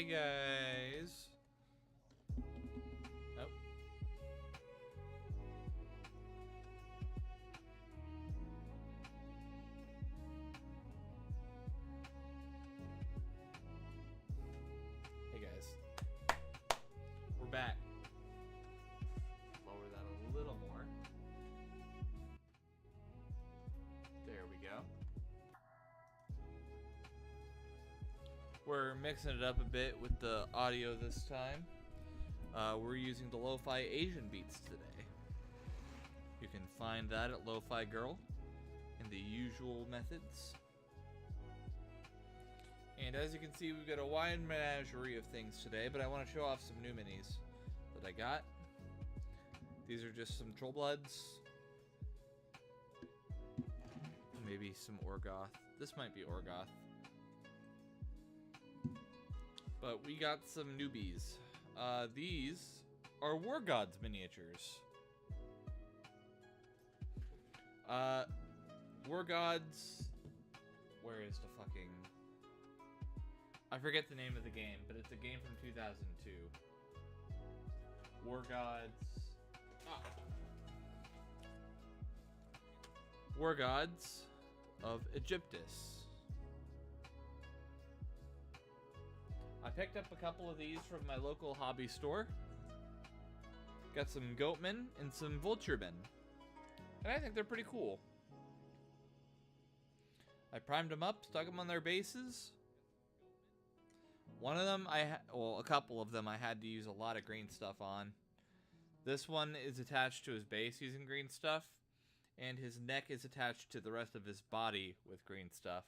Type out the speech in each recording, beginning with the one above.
Hey guys. Oh. Hey guys. We're back. Lower that a little more. There we go. We're mixing it up a bit with the audio this time. We're using the Lo-Fi Asian beats today. You can find that at Lo-Fi Girl in the usual methods. And as you can see, we've got a wide menagerie of things today, but I want to show off some new minis that I got. These are just some Troll Bloods. Maybe some Orgoth. This might be Orgoth. But we got some newbies. These are War Gods miniatures. War Gods... Where is the fucking... I forget the name of the game, but it's a game from 2002. War Gods... War Gods of Egyptus. I picked up a couple of these from my local hobby store. Got some Goatmen and some Vulturemen. And I think they're pretty cool. I primed them up, stuck them on their bases. One of them, well, a couple of them I had to use a lot of green stuff on. This one is attached to his base using green stuff. And his neck is attached to the rest of his body with green stuff.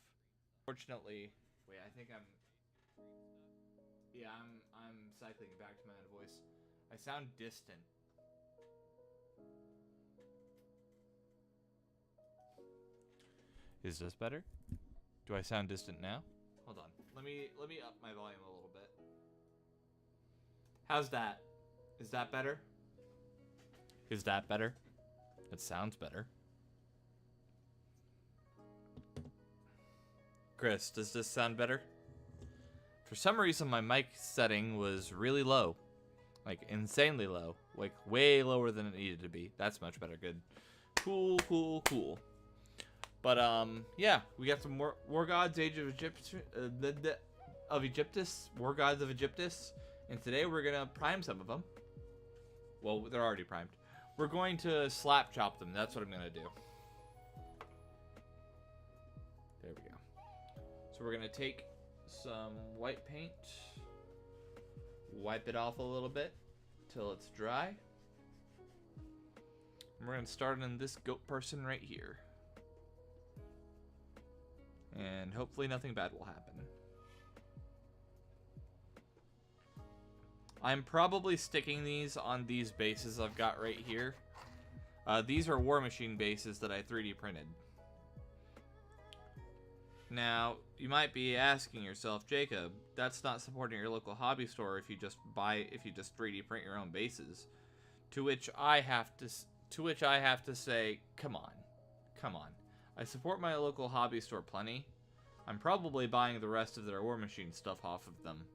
Fortunately, wait, I think I'm cycling back to my own voice. I sound distant. Is this better? Do I sound distant now? Hold on. Let me up my volume a little bit. How's that? Is that better? Is that better? It sounds better. Chris, does this sound better? For some reason, my mic setting was really low. Like, insanely low. Like, way lower than it needed to be. That's much better. Good. Cool, cool, cool. But, yeah. We got some War Gods, Age of Egyptus. War Gods of Egyptus. And today we're going to prime some of them. Well, they're already primed. We're going to slap chop them. That's what I'm going to do. There we go. So we're going to take some white paint, wipe it off a little bit till it's dry. And we're going to start on this goat person right here. And hopefully nothing bad will happen. I'm probably sticking these on these bases I've got right here. These are War Machine bases that I 3D printed. Now, you might be asking yourself, Jacob, that's not supporting your local hobby store if you just 3D print your own bases. To which I have to say, come on. Come on. I support my local hobby store plenty. I'm probably buying the rest of their War Machine stuff off of them.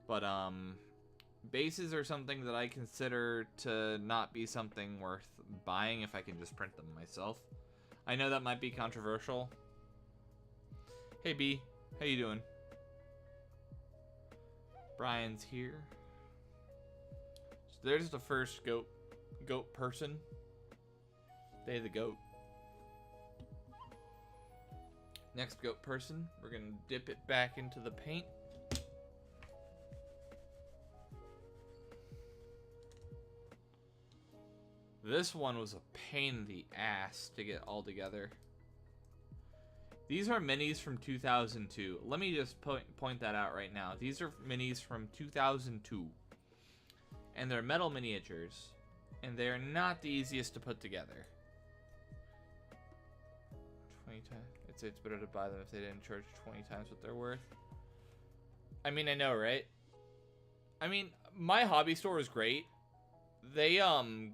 But, bases are something that I consider to not be something worth buying if I can just print them myself. I know that might be controversial. Hey B, how you doing? Brian's here. So there's the first goat person. They the goat. Next goat person, we're gonna dip it back into the paint. This one was a pain in the ass to get all together. These are minis from 2002. Let me just point that out right now. These are minis from 2002. And they're metal miniatures. And they're not the easiest to put together. 20 times. I'd say it's better to buy them if they didn't charge 20 times what they're worth. I mean, I know, right? I mean, my hobby store is great. They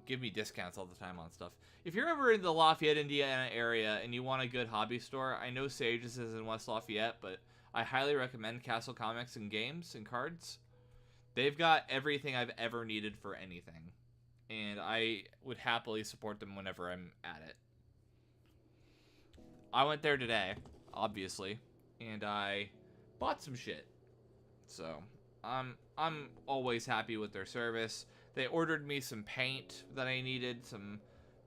give me discounts all the time on stuff. If you're ever in the Lafayette, Indiana area and you want a good hobby store, I know Sage's is in West Lafayette, but I highly recommend Castle Comics and Games and Cards. They've got everything I've ever needed for anything. And I would happily support them whenever I'm at it. I went there today, obviously, and I bought some shit. So, I'm always happy with their service. They ordered me some paint that I needed, some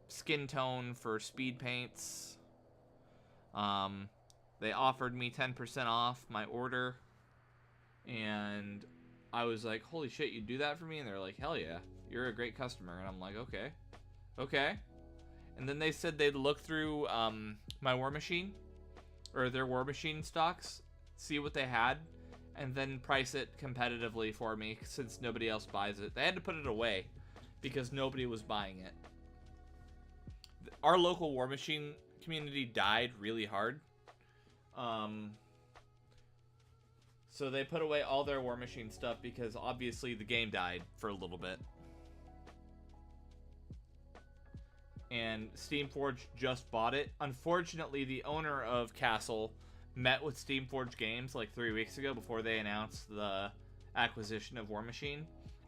skin tone for speed paints. They offered me 10% off my order, and I was like, holy shit, you do that for me? And they're like, hell yeah, you're a great customer. And I'm like, okay. And then they said they'd look through my War Machine, or their War Machine stocks, see what they had, and then price it competitively for me since nobody else buys it. They had to put it away because nobody was buying it. Our local War Machine community died really hard. So they put away all their War Machine stuff because obviously the game died for a little bit. And Steamforged just bought it. Unfortunately, the owner of Castle met with Steamforged Games like 3 weeks ago before they announced the acquisition of War Machine.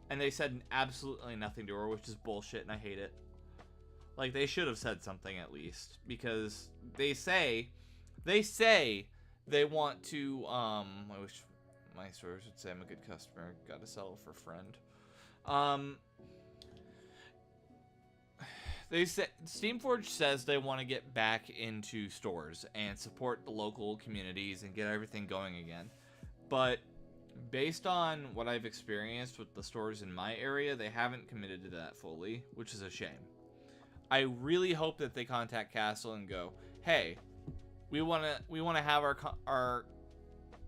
And they said absolutely nothing to her, which is bullshit, and I hate it. Like, they should have said something at least. Because they say they want to, I wish my stores would say I'm a good customer. Gotta settle for friend. They say Steamforged says they want to get back into stores and support the local communities and get everything going again. But based on what I've experienced with the stores in my area, they haven't committed to that fully, which is a shame. I really hope that they contact Castle and go, "Hey, we want to have our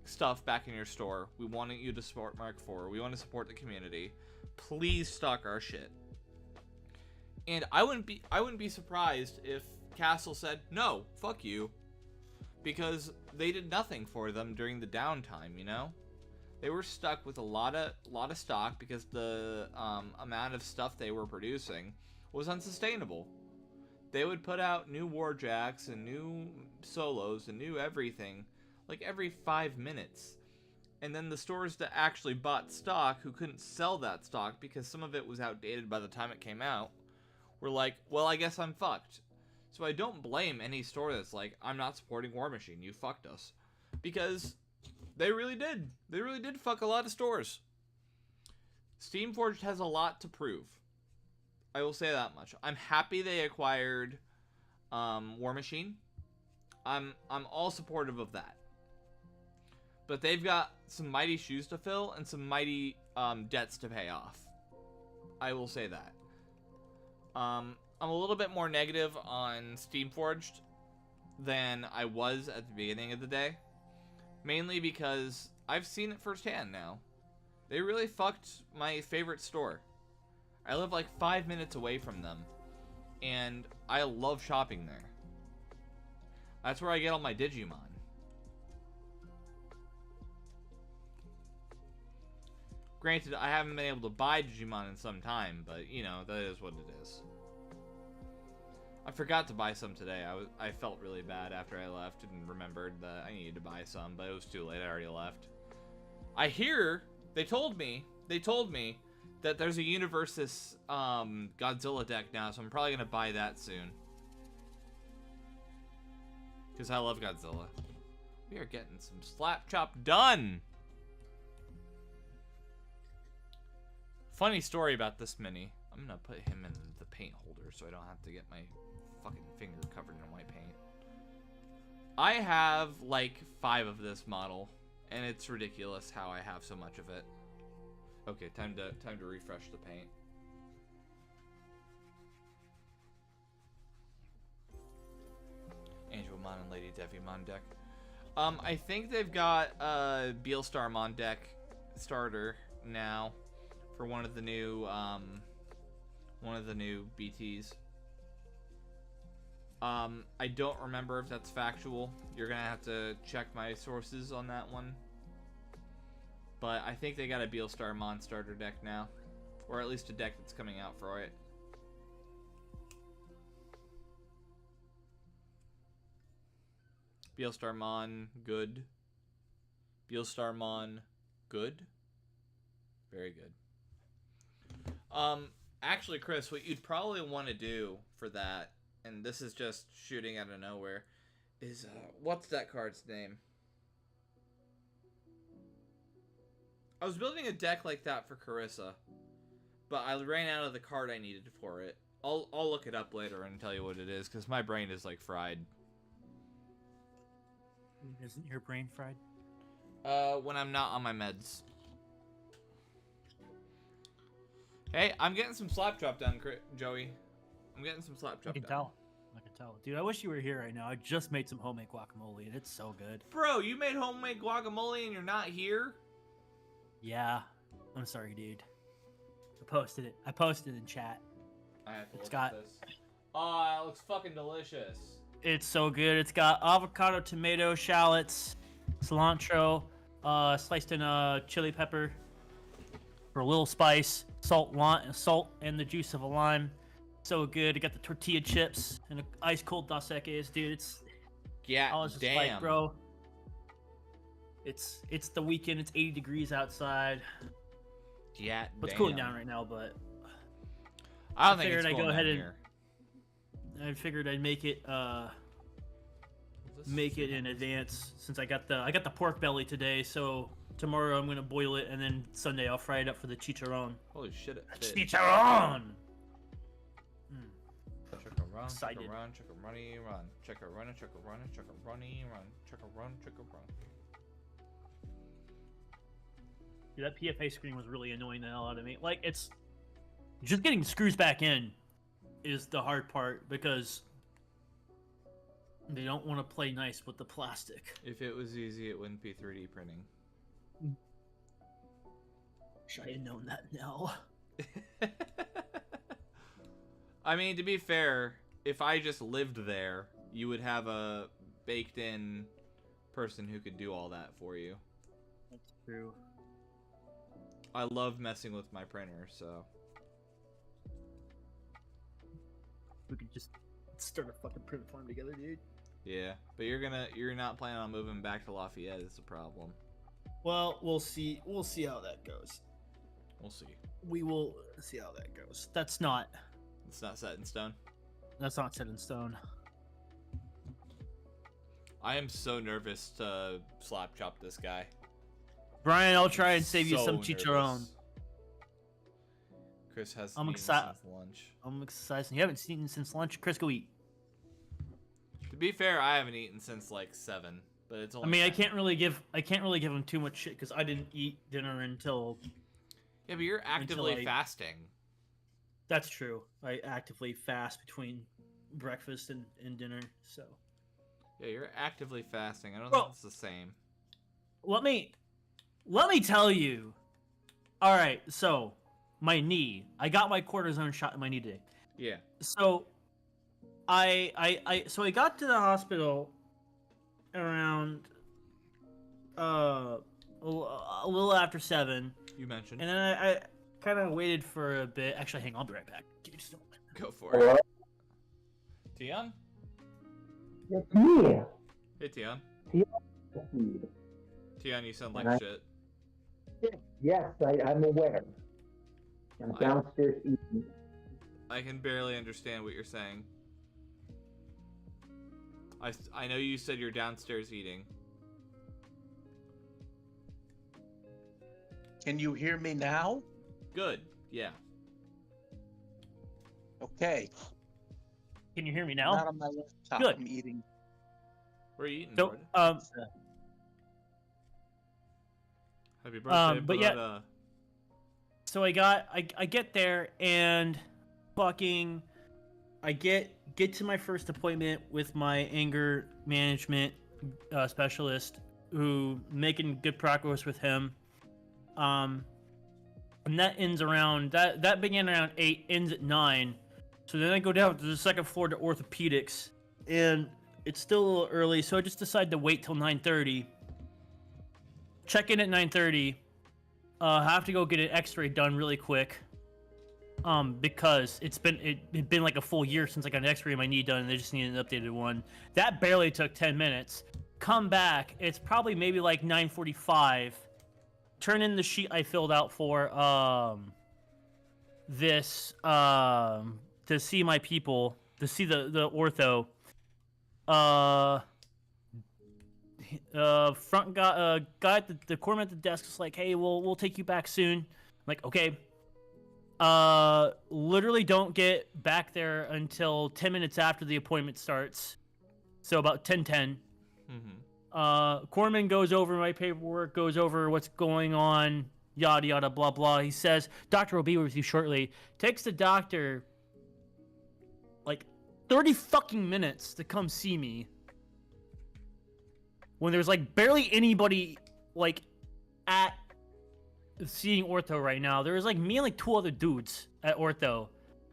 stuff back in your store. We want you to support Mark IV. We want to support the community. Please stock our shit." And I wouldn't be surprised if Castle said, "No, fuck you." Because they did nothing for them during the downtime, you know? They were stuck with a lot of stock because the amount of stuff they were producing was unsustainable. They would put out new Warjacks and new solos and new everything like every 5 minutes. And then the stores that actually bought stock who couldn't sell that stock because some of it was outdated by the time it came out were like, well, I guess I'm fucked. So I don't blame any store that's like, I'm not supporting War Machine, you fucked us. Because they really did. They really did fuck a lot of stores. Steamforged has a lot to prove. I will say that much. I'm happy they acquired War Machine. I'm all supportive of that. But they've got some mighty shoes to fill and some mighty debts to pay off. I will say that. I'm a little bit more negative on Steamforged than I was at the beginning of the day. Mainly because I've seen it firsthand now. They really fucked my favorite store. I live like 5 minutes away from them. And I love shopping there. That's where I get all my Digimon. Granted, I haven't been able to buy Digimon in some time, but, you know, that is what it is. I forgot to buy some today. I felt really bad after I left and remembered that I needed to buy some, but it was too late. I already left. I hear, they told me that there's a Universus Godzilla deck now, so I'm probably going to buy that soon. Because I love Godzilla. We are getting some slap chop done! Funny story about this mini. I'm gonna put him in the paint holder so I don't have to get my fucking finger covered in white paint. I have like 5 of this model, and it's ridiculous how I have so much of it. Okay, time to refresh the paint. Angelmon and Lady Devimon deck. I think they've got a Beelstarmon deck starter now. For one of the new BTs. I don't remember if that's factual. You're gonna have to check my sources on that one. But I think they got a Beelstarmon starter deck now. Or at least a deck that's coming out for it. Beelstarmon, good. Beelstarmon, good. Very good. Actually, Chris, what you'd probably want to do for that, and this is just shooting out of nowhere, is, what's that card's name? I was building a deck like that for Carissa, but I ran out of the card I needed for it. I'll look it up later and tell you what it is, because my brain is, like, fried. Isn't your brain fried? When I'm not on my meds. Hey, I'm getting some slap drop done, Joey. I'm getting some slap drop done. I can tell. Dude, I wish you were here right now. I just made some homemade guacamole, and it's so good. Bro, you made homemade guacamole and you're not here? Yeah. I'm sorry, dude. I posted it. I posted it in chat. I have to look at this. Oh, it looks fucking delicious. It's so good. It's got avocado, tomato, shallots, cilantro, sliced in chili pepper for a little spice, salt, and the juice of a lime. So good. I got the tortilla chips and an ice cold Dos Equis, dude. It's I was just like, bro. It's the weekend. It's 80 degrees outside. Yeah, it's cooling down right now, but I don't think it's cooling down here. I figured I'd make it in advance since I got the pork belly today. So tomorrow I'm gonna boil it, and then Sunday I'll fry it up for the chicharron. Holy shit! Chicharron. Excited. Chicharron, run. Dude, that PFA screen was really annoying the hell out of me. Like, it's just getting screws back in is the hard part because they don't want to play nice with the plastic. If it was easy, it wouldn't be 3D printing. Wish I had known that now. I mean, to be fair, if I just lived there, you would have a baked-in person who could do all that for you. That's true. I love messing with my printer, so... We could just start a fucking print farm together, dude. Yeah, but you're not planning on moving back to Lafayette is the problem. Well, we'll see how that goes. We'll see. We will see how that goes. It's not set in stone? That's not set in stone. I am so nervous to slap chop this guy. Brian, I'll try and save you some chicharron. Chris hasn't eaten since lunch. I'm excited. You haven't eaten since lunch? Chris, go eat. To be fair, I haven't eaten since like 7, but it's only. I mean, 10. I can't really give him too much shit because I didn't eat dinner until. Yeah, but you're actively fasting. That's true. I actively fast between breakfast and dinner, so. Yeah, you're actively fasting. I don't think it's the same. Let me tell you. All right, so my knee. I got my cortisone shot in my knee today. Yeah. So I got to the hospital around a little after 7. You mentioned. And then I kind of waited for a bit. Actually, hang on, I'll be right back. Go for it. Tion? It's me. Hey, Tion. Tion, Tion, you sound like shit. Yes, I'm aware. I'm downstairs eating. I can barely understand what you're saying. I know you said you're downstairs eating. Can you hear me now? Good. Yeah. Okay. Can you hear me now? Not on my laptop. Good. I'm eating. Where are you eating? So, happy birthday, but yeah. So I get there and fucking I get to my first appointment with my anger management specialist, who making good progress with him. And that ends around that began around 8, ends at 9. So then I go down to the second floor to orthopedics, and it's still a little early, so I just decided to wait till 9:30. Check in at 9:30. Have to go get an X-ray done really quick. Because it'd been like a full year since I got an X-ray of my knee done, and they just needed an updated one. That barely took 10 minutes. come back. It's probably maybe like 9:45. Turn in the sheet I filled out for this to see my people, to see the ortho. Front guy at the corner at the desk is like, hey, we'll take you back soon. I'm like, okay. Literally don't get back there until 10 minutes after the appointment starts. So about 10:10. Corman goes over my paperwork, goes over what's going on, yada yada blah blah. He says, doctor will be with you shortly. Takes the doctor like 30 fucking minutes to come see me. When there's like barely anybody like at seeing ortho right now. There was like me and like 2 other dudes at ortho,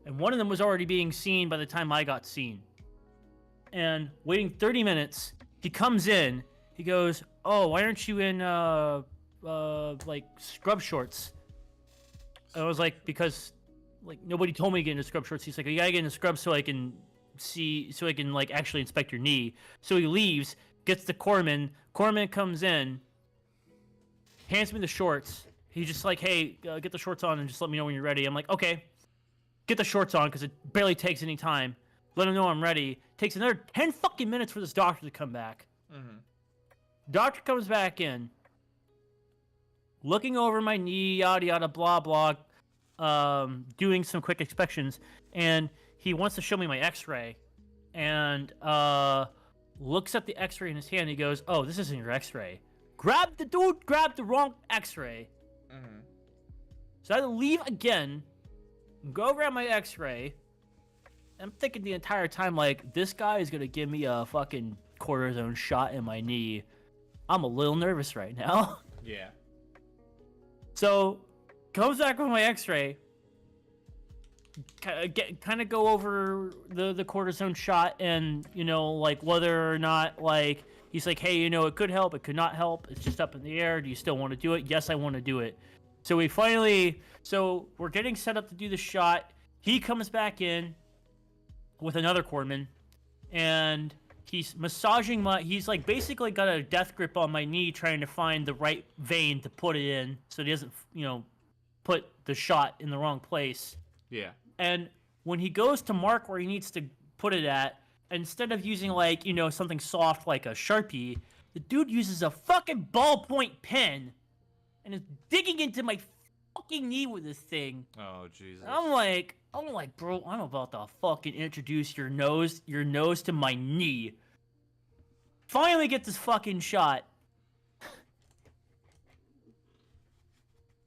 and one of them was already being seen by the time I got seen. And waiting 30 minutes, he comes in. He goes, "Oh, why aren't you in like scrub shorts?" I was like, because like nobody told me to get into scrub shorts. He's like, "You gotta get into scrubs so I can see, so I can like actually inspect your knee." So he leaves, gets the Corman. Corman comes in, hands me the shorts. He's just like, "Hey, get the shorts on and just let me know when you're ready." I'm like, "Okay." Get the shorts on because it barely takes any time. Let him know I'm ready. Takes another 10 fucking minutes for this doctor to come back. Doctor comes back in, looking over my knee, yada yada blah blah, doing some quick inspections, and he wants to show me my X-ray, and looks at the X-ray in his hand. He goes, "Oh, this isn't your X-ray." Grabbed the wrong X-ray. So I had to leave again, go grab my X-ray. I'm thinking the entire time, like, this guy is gonna give me a fucking cortisone shot in my knee. I'm a little nervous right now. Yeah. So, comes back with my X-ray. Kind of go over the cortisone shot and, you know, like, whether or not, like, he's like, "Hey, you know, it could help, it could not help. It's just up in the air. Do you still want to do it?" "Yes, I want to do it." So we're getting set up to do the shot. He comes back in with another corpsman, and he's massaging he's like basically got a death grip on my knee, trying to find the right vein to put it in so he doesn't, you know, put the shot in the wrong place. Yeah. And when he goes to mark where he needs to put it at, instead of using, like, you know, something soft like a Sharpie, the dude uses a fucking ballpoint pen and is digging into my fucking knee with this thing. Oh, Jesus. I'm like, bro, I'm about to fucking introduce your nose to my knee. Finally get this fucking shot.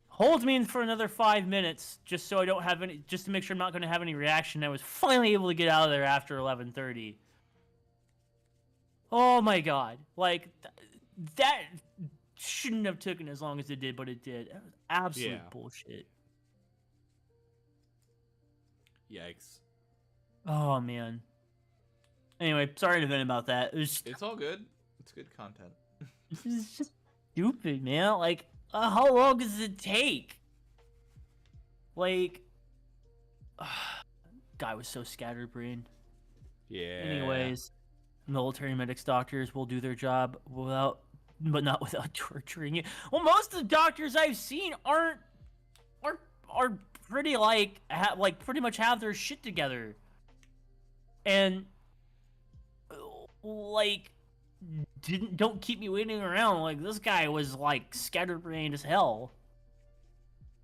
Holds me in for another 5 minutes, just so I don't have any, just to make sure I'm not going to have any reaction. I was finally able to get out of there after 11:30. Oh my god. Like, that shouldn't have taken as long as it did, but it did. That was absolute bullshit. Yikes. Oh, man. Anyway, sorry to vent about that. It's all good. It's good content. It's just stupid, man. Like, how long does it take? Like, guy was so scatterbrained. Yeah. Anyways, military medics, doctors will do their job but not without torturing you. Well, most of the doctors I've seen are pretty like pretty much have their shit together, and like don't keep me waiting around. Like, this guy was like scatterbrained as hell.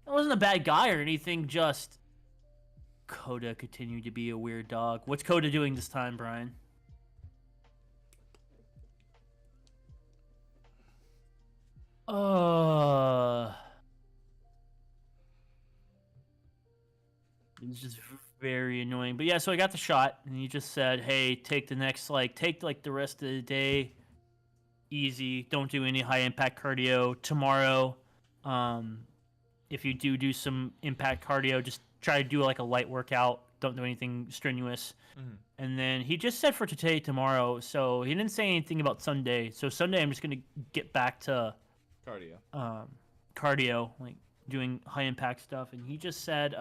It wasn't a bad guy or anything. Just Coda continued to be a weird dog. What's Coda doing this time, Brian? It's just very annoying. But yeah, so I got the shot, and he just said, "Hey, take the rest of the day easy. Don't do any high impact cardio tomorrow. If you do some impact cardio, just try to do like a light workout. Don't do anything strenuous." And then he just said for today, tomorrow. So he didn't say anything about Sunday. So Sunday, I'm just gonna get back to cardio, like doing high impact stuff. And he just said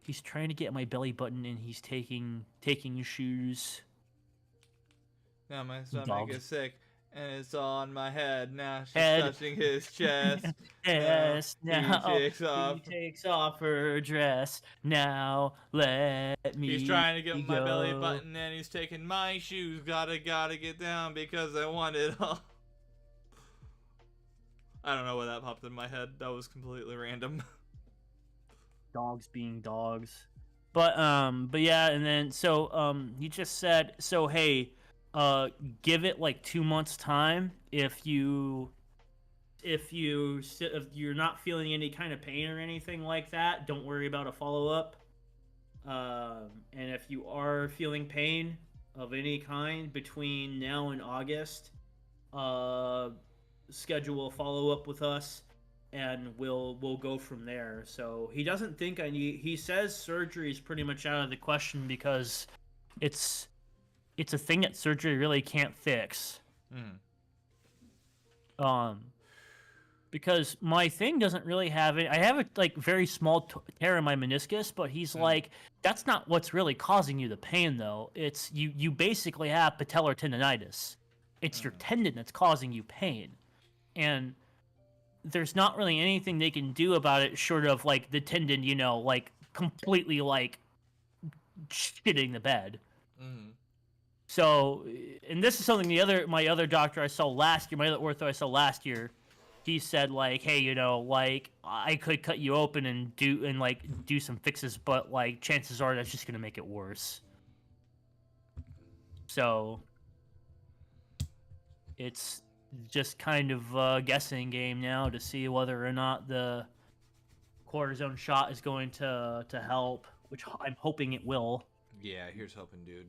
he's trying to get my belly button, and he's taking shoes. Now my stomach Dogs. is sick, and it's on my head. Now she's Head. touching his chest. Yes, Now now he takes off. her dress. Now let me He's trying to get my belly go. button, and he's taking my shoes. Gotta get down because I want it all. I don't know why that popped in my head. That was completely random. Dogs being dogs. But yeah, and then he just said, so hey, give it like 2 months time. If you're not feeling any kind of pain or anything like that, don't worry about a follow-up. And if you are feeling pain of any kind between now and August, schedule a follow-up with us, and we'll go from there. So he doesn't think he says surgery is pretty much out of the question because it's a thing that surgery really can't fix. Because my thing doesn't really have it. I have a like very small tear in my meniscus, but he's like, that's not what's really causing you the pain though. It's you basically have patellar tendonitis. It's your tendon that's causing you pain. And there's not really anything they can do about it short of like the tendon, like completely like shitting the bed. So, and this is something my other doctor I saw last year, my other ortho I saw last year, he said like, hey, like I could cut you open and do some fixes, but like chances are that's just gonna make it worse. So it's just kind of a guessing game now to see whether or not the cortisone shot is going to help, which I'm hoping it will. Yeah, here's hoping, dude.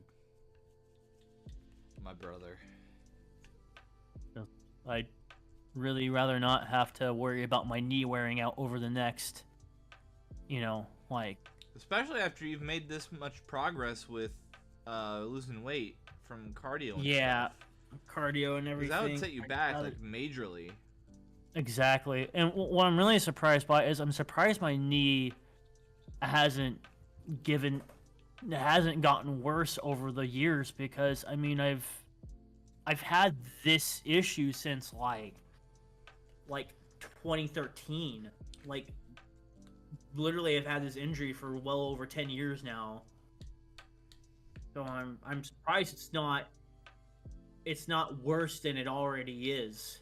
My brother. I'd really rather not have to worry about my knee wearing out over the next, like... Especially after you've made this much progress with losing weight from cardio and yeah, stuff. Cardio and everything. That would set you back like majorly. Exactly. And what I'm really surprised by is I'm surprised my knee hasn't gotten worse over the years, because I mean I've had this issue since like 2013. Like literally I've had this injury for well over 10 years now. So I'm surprised it's not worse than it already is.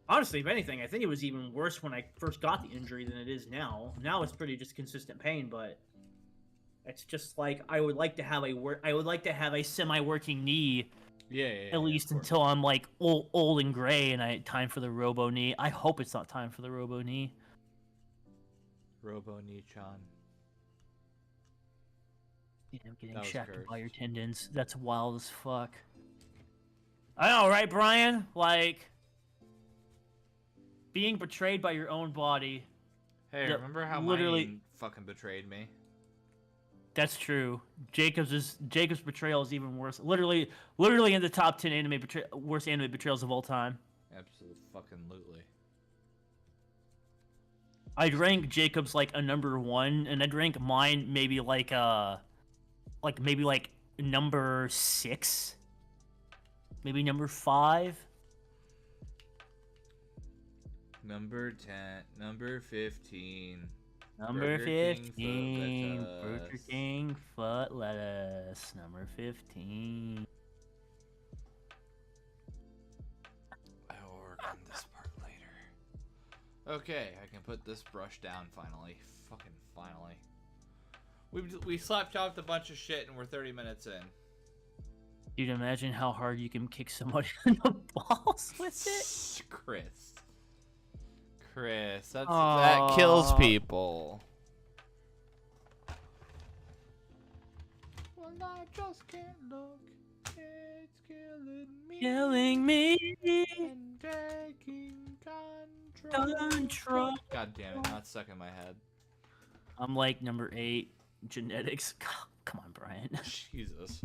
Honestly, if anything, I think it was even worse when I first got the injury than it is now. Now it's pretty just consistent pain, but it's just like I would like to have a semi-working knee. Yeah, at least until I'm like old and gray and time for the robo knee. I hope it's not time for the robo knee. Robo knee-chan. Yeah, I'm getting That was shafted by cursed. your tendons. That's wild as fuck. I know, right, Brian? Like being betrayed by your own body. Hey, Yeah, remember how literally- mine fucking betrayed me? That's true. Jacob's betrayal is even worse. Literally in the top 10 worst anime betrayals of all time. Absolutely fucking lootly. I'd rank Jacob's like a number 1, and I'd rank mine maybe like number 6, maybe number 5. Number 10, number 15. Number Burger King 15, foot Burger lettuce. King foot lettuce. Number 15. I will work on this part later. Okay, I can put this brush down finally. Fucking finally. We slap chopped a bunch of shit and we're 30 minutes in. Dude, imagine how hard you can kick somebody in the balls with it. Chris, that Aw. kills people. Well, I just can't look. It's killing me. Killing me. And taking Control. God damn it, now it's stuck in my head. I'm like number 8. Genetics. Come on, Brian. Jesus.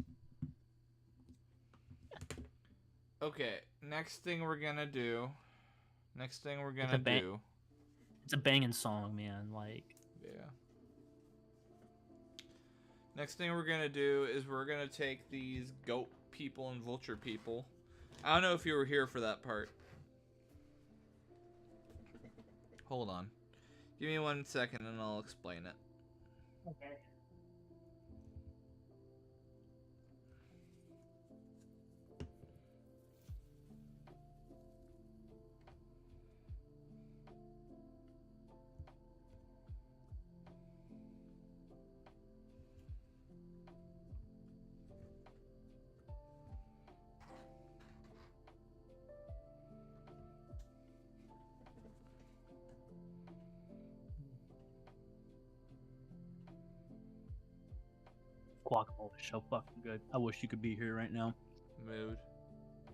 Okay, next thing we're gonna do. It's a banging song, man. Like, Yeah. Next thing we're gonna do is we're gonna take these goat people and vulture people. I don't know if you were here for that part. Hold on. Give me 1 second and I'll explain it. Okay. Guacamole is so fucking good. I wish you could be here right now, Mood.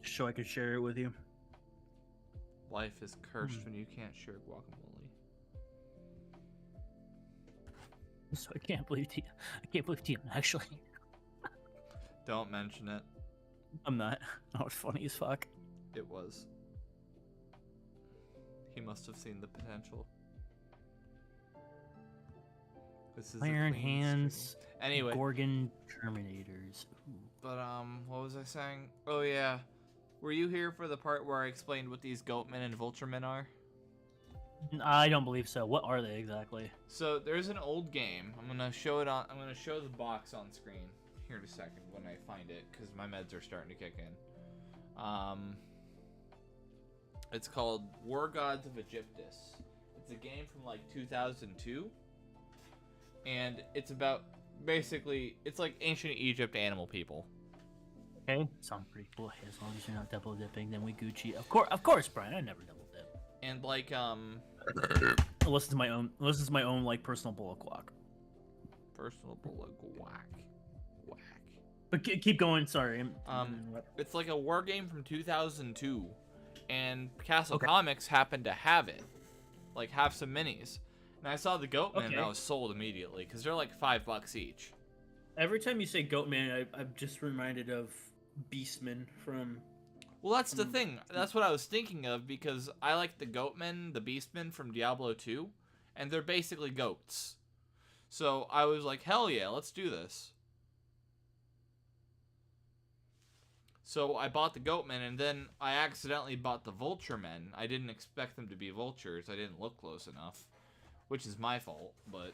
just so I could share it with you. Life is cursed when you can't share guacamole. So I can't believe Tion actually. Don't mention it. I'm not. Oh, it's funny as fuck. It was. He must have seen the potential. This is a Iron clean Hands. stream. Anyway, Gorgon Terminators. Ooh. but what was I saying? Oh yeah, were you here for the part where I explained what these goatmen and vulturemen are? I don't believe so. What are they exactly? So there's an old game. I'm gonna show it on. I'm gonna show the box on screen here in a second when I find it, because my meds are starting to kick in. It's called War Gods of Egyptus. It's a game from like 2002, and it's about basically it's like ancient Egypt animal people. Okay, sounds pretty cool. Hey, as long as you're not double dipping, then we Gucci. Of course, Brian. I never double dip. And like Unless it's my own like personal bull of guac. personal bullet whack. But keep going. Sorry. It's like a war game from 2002, and Castle Okay. Comics happened to have it, like have some minis. And I saw the Goatman and I Okay. was sold immediately because they're like $5 each. Every time you say Goatman, I'm just reminded of Beastman from. Well, that's the thing. That's what I was thinking of because I like the Goatmen, the Beastmen from Diablo 2, and they're basically goats. So I was like, hell yeah, let's do this. So I bought the Goatmen, and then I accidentally bought the Vulturemen. I didn't expect them to be vultures. I didn't look close enough, which is my fault, but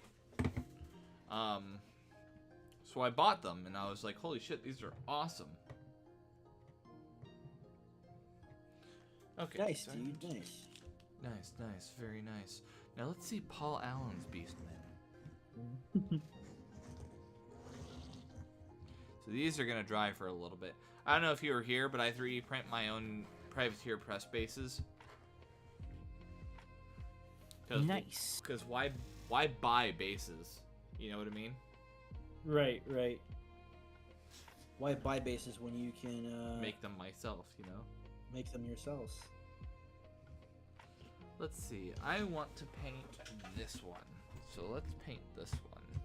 so I bought them, and I was like, holy shit, these are awesome. Okay. Nice, so- dude. Nice. Nice, very nice. Now let's see Paul Allen's Beastmen. So these are gonna dry for a little bit. I don't know if you were here, but I 3D print my own privateer press bases. Nice. Because why buy bases? You know what I mean? Right. Why buy bases when you can Make them myself, you know? make them yourselves? Let's see. I want to paint this one. So let's paint this one.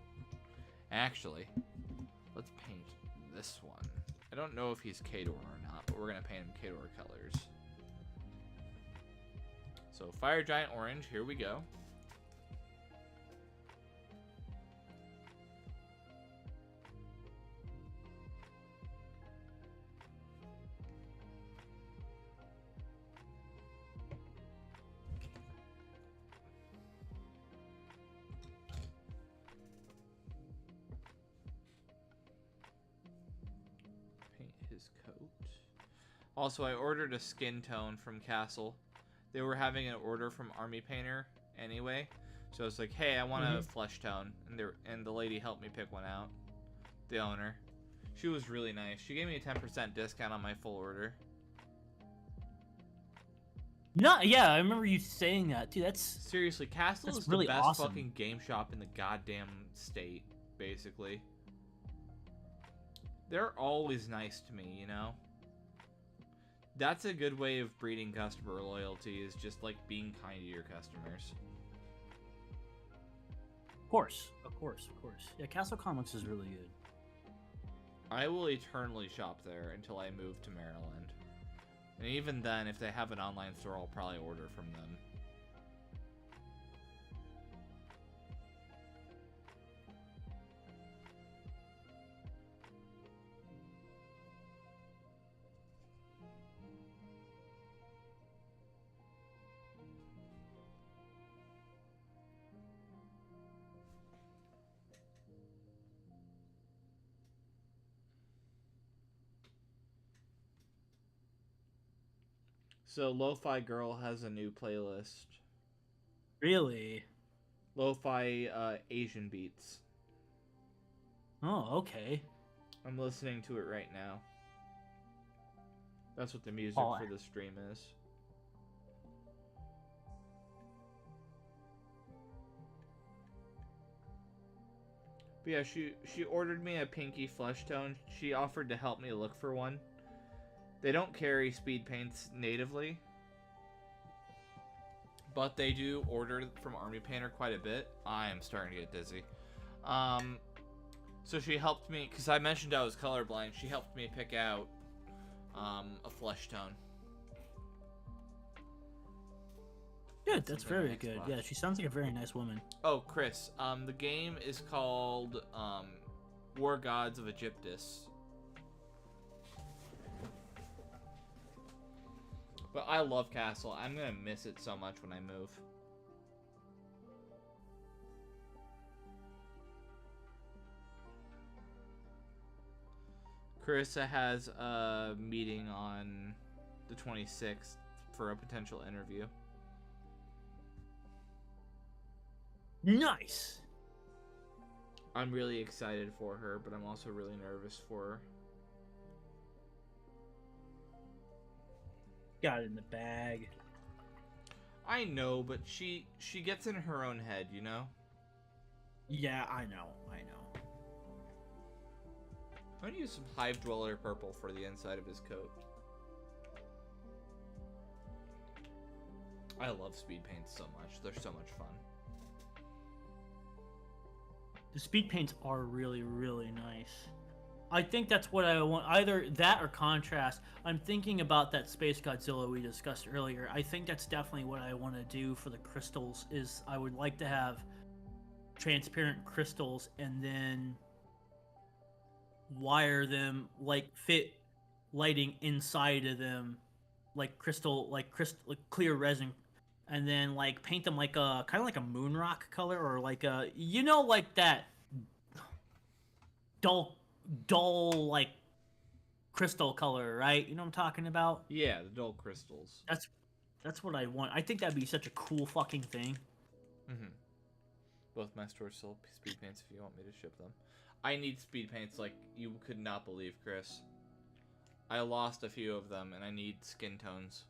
Actually, let's paint this one. I don't know if he's Kador or not, but we're going to paint him Kador colors. So Fire Giant Orange, here we go. Paint his coat. Also, I ordered a skin tone from Castle. They were having an order from Army Painter anyway, so I was like, "Hey, I want a flesh tone," and the lady helped me pick one out. The owner, she was really nice. She gave me a 10% discount on my full order. No, yeah, I remember you saying that, dude. That's Seriously, Castle That's is really the best awesome. fucking game shop in the goddamn state, basically. They're always nice to me, you know? That's a good way of breeding customer loyalty, is just like being kind to your customers. of course. Yeah, Castle Comics is really good. I will eternally shop there until I move to Maryland. And even then, if they have an online store, I'll probably order from them. So Lo-Fi Girl has a new playlist. Really? Lo-Fi Asian beats. Oh, okay. I'm listening to it right now. That's what the music Oh. for the stream is. But yeah, she ordered me a pinky flesh tone. She offered to help me look for one. They don't carry speed paints natively, but they do order from Army Painter quite a bit. I am starting to get dizzy. So she helped me, because I mentioned I was colorblind. She helped me pick out a flesh tone. Good, that's Something very next good. box. Yeah, she sounds like a very nice woman. Oh, Chris, the game is called War Gods of Egyptus. But I love Castle. I'm gonna miss it so much when I move. Carissa has a meeting on the 26th for a potential interview. Nice. I'm really excited for her, but I'm also really nervous for her. Got it in the bag. I know, but she gets in her own head, you know? Yeah, I know. I'm gonna use some Hive Dweller purple for the inside of his coat. I love speed paints so much. They're so much fun. The speed paints are really, really nice. I think that's what I want. Either that or contrast. I'm thinking about that Space Godzilla we discussed earlier. I think that's definitely what I want to do for the crystals. Is I would like to have transparent crystals and then wire them, like fit lighting inside of them, like crystal, like clear resin, and then like paint them like a kind of like a moon rock color, or like a, you know, like that dull like crystal color, right? You know what I'm talking about? Yeah, the dull crystals. That's what I want. I think that'd be such a cool fucking thing. Mm-hmm. Both my stores sell speed paints if you want me to ship them. I need speed paints like you could not believe, Chris. I lost a few of them, and I need skin tones.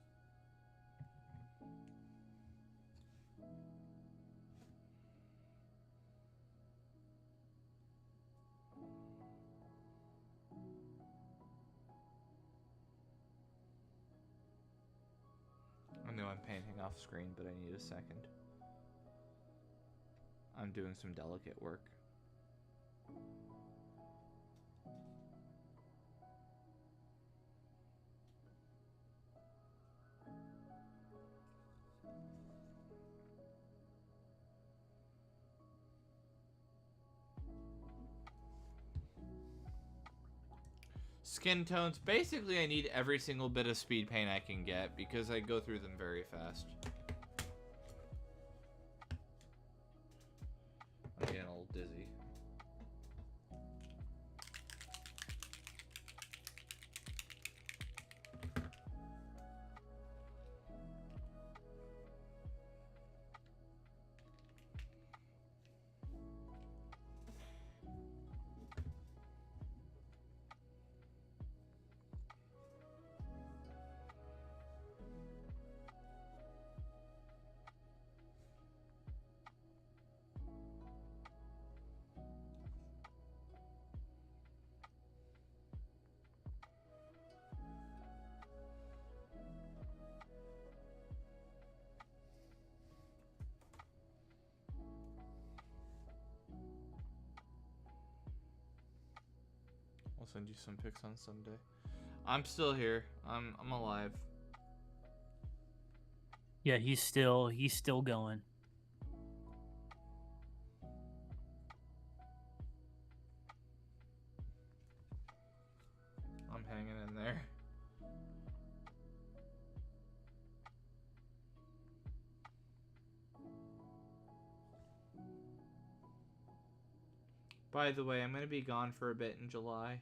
I know I'm painting off screen, but I need a second. I'm doing some delicate work. Skin tones. Basically, I need every single bit of speed paint I can get because I go through them very fast. I'm getting a little dizzy. I'll send you some pics on Sunday. I'm still here. I'm alive. Yeah, he's still going. I'm hanging in there. By the way, I'm gonna be gone for a bit in July.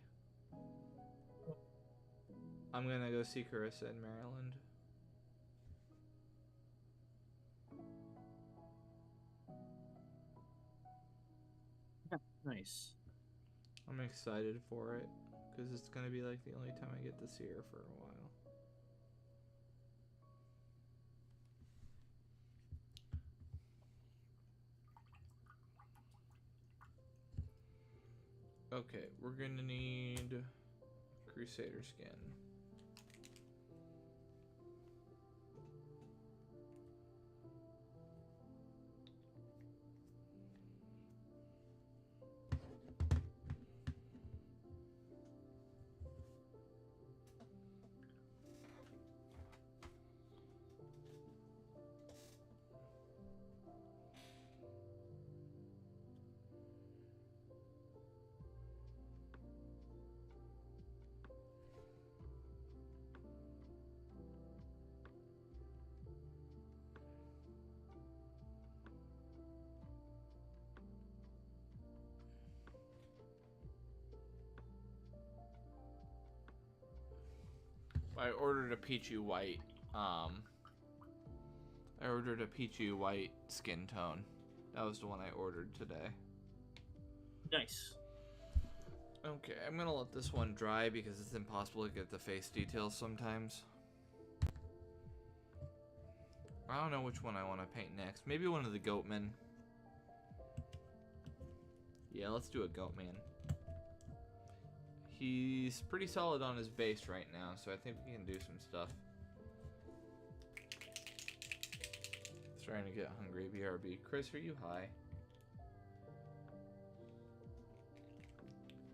I'm gonna go see Carissa in Maryland. Nice. I'm excited for it because it's gonna be like the only time I get to see her for a while. Okay, we're gonna need Crusader skin. I ordered a peachy white. I ordered a peachy white skin tone. That was the one I ordered today. Nice. Okay, I'm gonna let this one dry because it's impossible to get the face details sometimes. I don't know which one I want to paint next. Maybe one of the Goatmen. Yeah, let's do a Goatman. He's pretty solid on his base right now, so I think we can do some stuff. Starting to get hungry, BRB. Chris, are you high?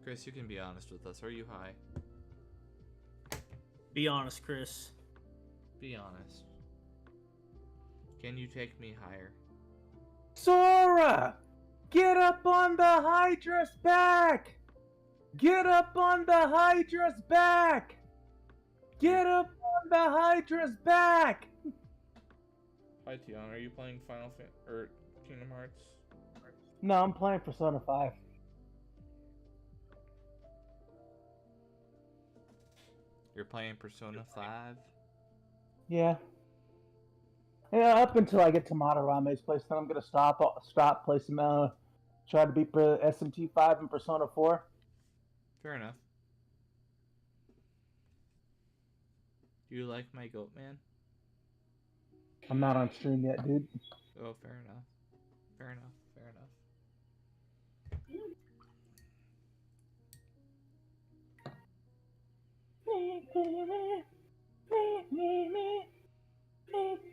Chris, you can be honest with us. Are you high? Be honest, Chris. Be honest. Can you take me higher? Sora! Get up on the Hydra's back! Get up on the Hydra's back! Get up on the Hydra's back! Hi, Tion. Are you playing or Kingdom Hearts? No, I'm playing Persona 5. You're playing Persona 5? Yeah. Yeah, up until I get to Madarame's place, then I'm gonna stop, play some, try to beat SMT 5 and Persona 4. Fair enough. Do you like my goat man? I'm not on stream yet, dude. Oh, fair enough. Fair enough. Fair enough.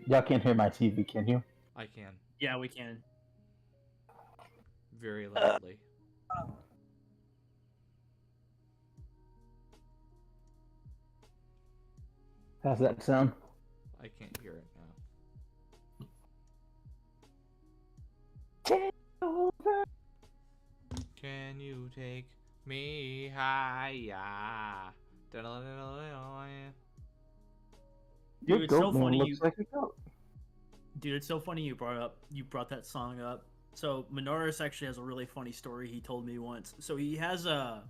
Y'all can't hear my TV, can you? I can. Yeah, we can. Very loudly. How's that sound? I can't hear it now. Can you take me higher? Dude, it's so funny looks like a goat. Dude, it's so funny you brought that song up. So Minoris actually has a really funny story he told me once. So he has a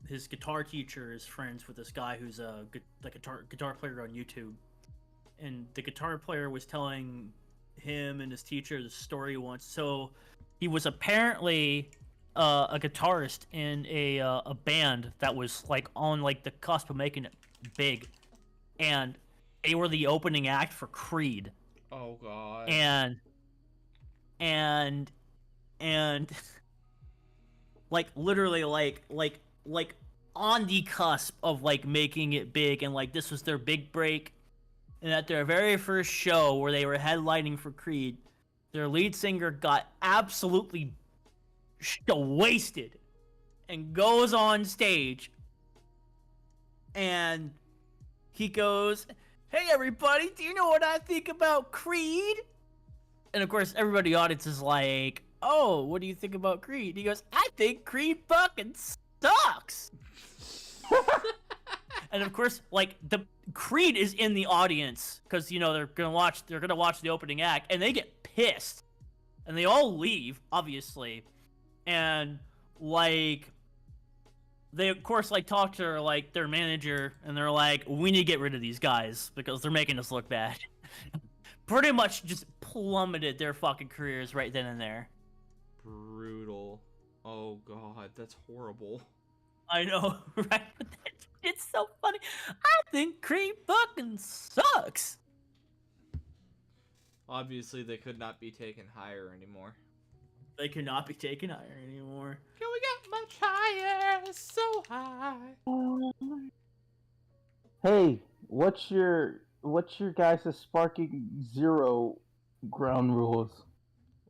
his guitar teacher is friends with this guy who's a guitar player on YouTube, and the guitar player was telling him and his teacher the story once. So he was apparently a guitarist in a band that was like on like the cusp of making it big, and they were the opening act for Creed. Oh god. And like literally like on the cusp of like making it big, and like this was their big break. And at their very first show where they were headlining for Creed, their lead singer got absolutely wasted and goes on stage and he goes, "Hey everybody, do you know what I think about Creed?" And of course everybody in the audience is like, "Oh, what do you think about Creed?" He goes, "I think Creed fucking sucks." And of course, like the Creed is in the audience because you know they're gonna watch the opening act, and they get pissed, and they all leave, obviously, and like they of course like talk to like their manager, and they're like, "We need to get rid of these guys because they're making us look bad." pretty much just plummeted their fucking careers right then and there. Brutal. Oh god, that's horrible. I know, right? It's so funny. I think Cream fucking sucks. Obviously, they could not be taken higher anymore. They cannot be taken higher anymore. Can we get much higher? So high. Hey, what's your guys' Sparking Zero ground rules?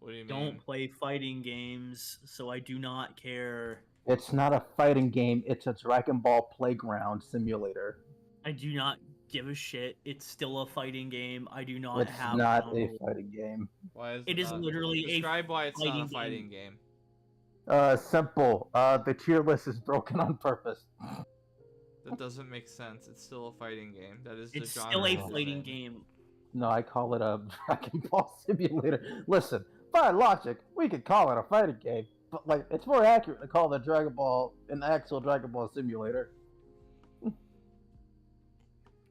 What do you mean? Don't play fighting games, so I do not care. It's not a fighting game. It's a Dragon Ball playground simulator. I do not give a shit. It's still a fighting game. I do not It's have not ground a rules. fighting game. Why is It is not? literally a Describe why it's not a fighting fighting game. Simple. The tier list is broken on purpose. That doesn't make sense. It's still a fighting game. That is the It's genre still a it's fighting in. game. No, I call it a Dragon Ball simulator. Listen, by logic, we could call it a fighting game, but like it's more accurate to call it Dragon Ball an actual Dragon Ball simulator.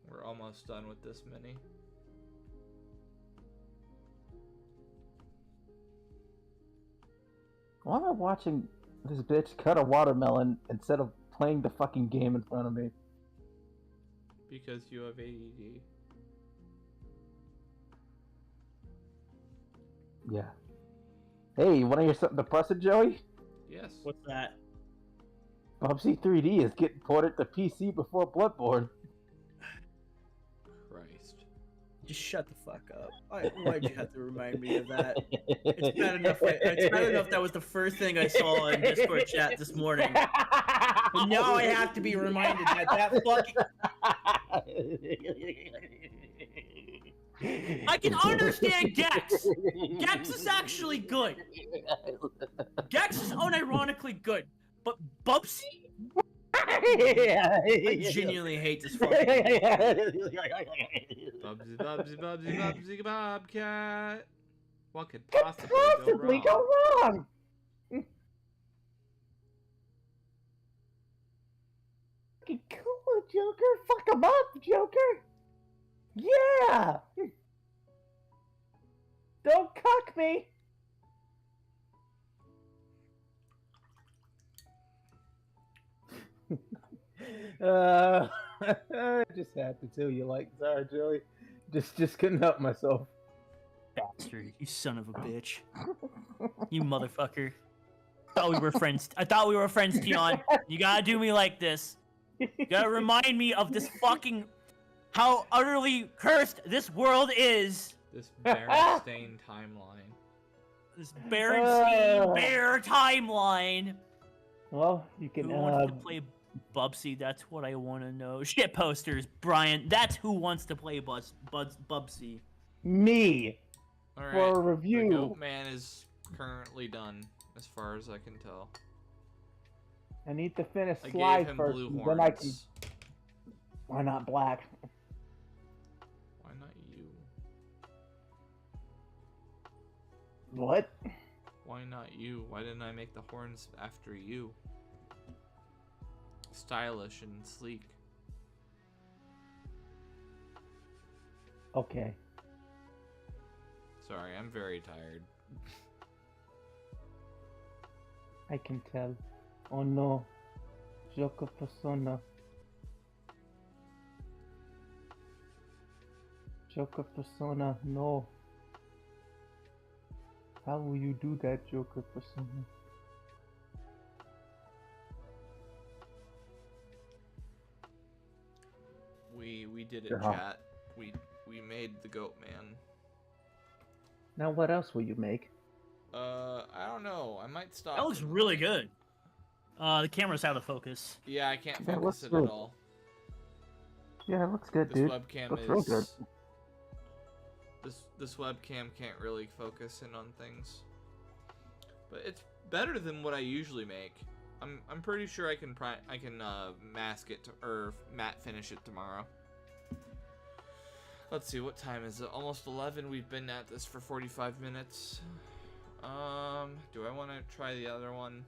We're almost done with this mini. Why am I watching this bitch cut a watermelon instead of playing the fucking game in front of me? Because you have ADD. Yeah. Hey, you want to hear something depressing, Joey? Yes. What's that? Bubsy 3D is getting ported to PC before Bloodborne. Christ. Just shut the fuck up. Why'd you have to remind me of that? It's bad enough. It's bad enough that was the first thing I saw in Discord chat this morning. But now I have to be reminded that fucking. I can understand Gex. Gex is actually good. Gex is unironically good, but Bubsy? I genuinely hate this fucking game. Bubsy, Bubsy, Bubsy, Bubsy, Bobcat. What could Could possibly go wrong? Fucking cool, Joker. Fuck him up, Joker. Yeah. Don't cuck me. I just had to tell you, like, sorry, Joey. Just couldn't help myself. Bastard, you son of a bitch. You motherfucker. Thought we were friends. I thought we were friends, Tion. You gotta do me like this. You gotta remind me of this fucking... how utterly cursed this world is. This Berenstain timeline. This Berenstain Bear timeline. Well, you can. Who wants to play Bubsy? That's what I want to know. Shit posters, Brian. That's who wants to play Bubsy. Me All right. for a The review. Goat Man is currently done, as far as I can tell. I need to finish I Sly gave him first, blue and horns. then I can. Why not black? Why not you? What? Why not you? Why didn't I make the horns after you? Stylish and sleek. Okay. Sorry, I'm very tired. I can tell. Oh no. Joker persona. Joker persona, no. How will you do that, Joker persona? We did it, Yeah. chat. We made the Goat Man. Now what else will you make? I don't know. I might stop. That looks and- really good. The camera's out of focus. Yeah, I can't Yeah, it looks focus it good. at all. Yeah, it looks good, This dude. webcam Looks is. real good. This webcam can't really focus in on things. But it's better than what I usually make. I'm pretty sure I can mask it or matte finish it tomorrow. Let's see, what time is it? Almost 11. We've been at this for 45 minutes. Do I want to try the other one?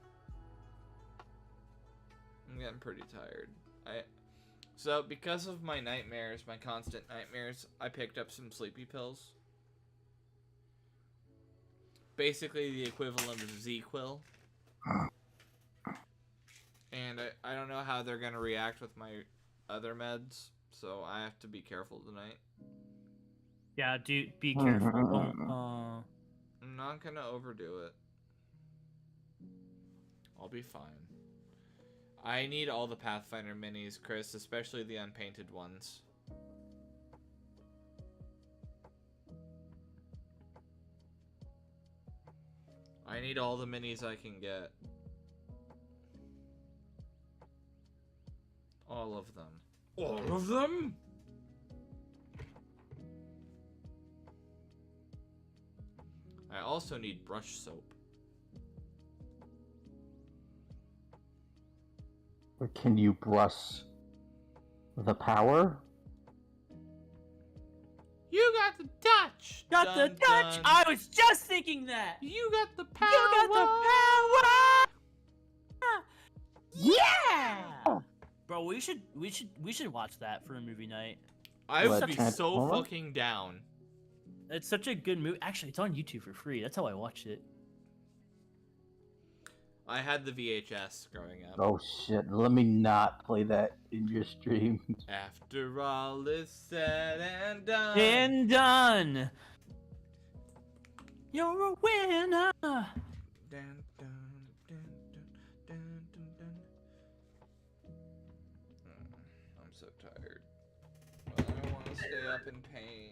I'm getting pretty tired. So because of my nightmares, my constant nightmares, I picked up some sleepy pills. basically the equivalent of Z-Quil. And I don't know how they're gonna react with my other meds, so I have to be careful tonight. Yeah, dude, be careful. Don't, I'm not gonna overdo it. I'll be fine. I need all the Pathfinder minis, Chris, especially the unpainted ones. I need all the minis I can get. All of them. All of them? I also need brush soap. Or can you brush the power? You got the touch! got the Dun, touch! dun. I was just thinking that! You got the power! You got the power! Yeah! Bro, we should watch that for a movie night. I would What, be so Transformer? fucking down. It's such a good movie. Actually, it's on YouTube for free. That's how I watched it. I had the VHS growing up. Oh shit, let me not play that in your stream. After all is said and done. And done! You're a winner! Dun, dun, dun, dun, dun, dun, dun. I'm so tired. I want to stay up in pain.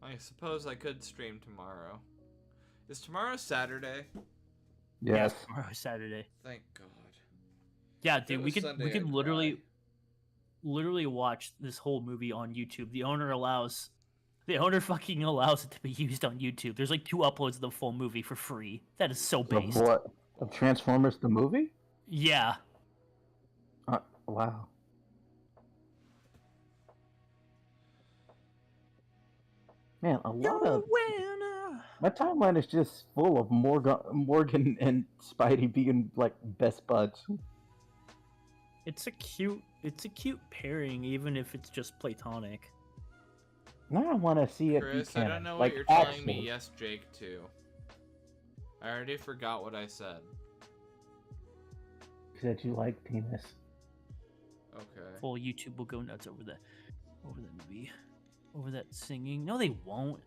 I suppose I could stream tomorrow. Is tomorrow Saturday? Yes. Tomorrow is Saturday. Thank God. Yeah, If it dude, we was could Sunday, I'd literally cry. watch this whole movie on YouTube. The owner fucking allows it to be used on YouTube. There's like 2 uploads of the full movie for free. That is so Of based. what? Of Transformers the movie? Yeah. Wow. Man, a lot of winner. my timeline is just full of Morgan and Spidey being like best buds. It's a cute pairing, even if it's just platonic. Now I want to see it. Chris, be I canon. don't know like, what you're telling me. actually. Yes, Jake, too. I already forgot what I said. You said you like penis. Okay. Full YouTube will go nuts over that movie, over that singing. No, they won't.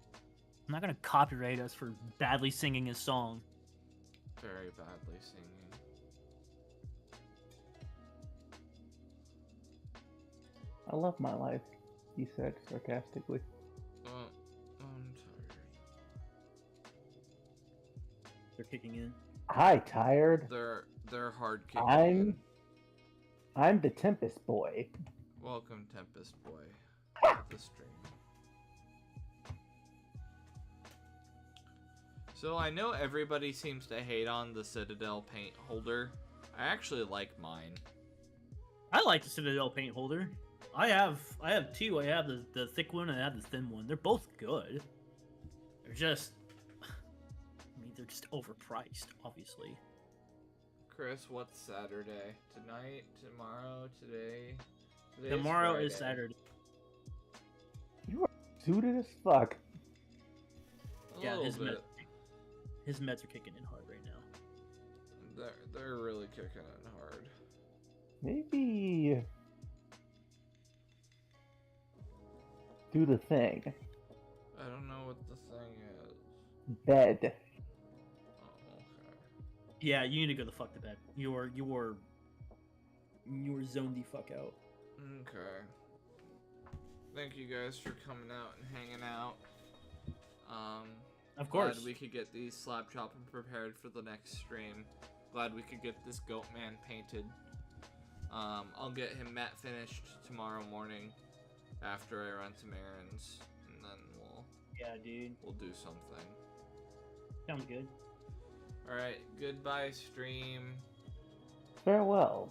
I'm not gonna copyright us for badly singing a song. Very badly singing. I love my life, he said sarcastically. I'm tired. They're kicking in. Hi, tired. They're hard kicking. I'm the Tempest boy. Welcome, Tempest Boy, to the stream. So I know everybody seems to hate on the Citadel paint holder. I actually like mine. I like the Citadel paint holder. I have 2. I have the thick one and I have the thin one. They're both good. They're just, they're just overpriced, obviously. Chris, what's Saturday? Tonight? Tomorrow? Today? Today's Tomorrow is Friday. Saturday. You are suited as fuck. A Yeah, little bit. his meds are kicking in hard right now. They're really kicking it hard. Maybe do the thing. I don't know what the thing is. Bed. Oh, okay. Yeah, you need to go the fuck to bed. You're zoned the fuck out. Okay. Thank you guys for coming out and hanging out. Of course. Glad we could get these slab chopping prepared for the next stream. Glad we could get this goat man painted. I'll get him matte finished tomorrow morning after I run some errands, and then we'll do something. Sounds good. All right, goodbye stream. Farewell.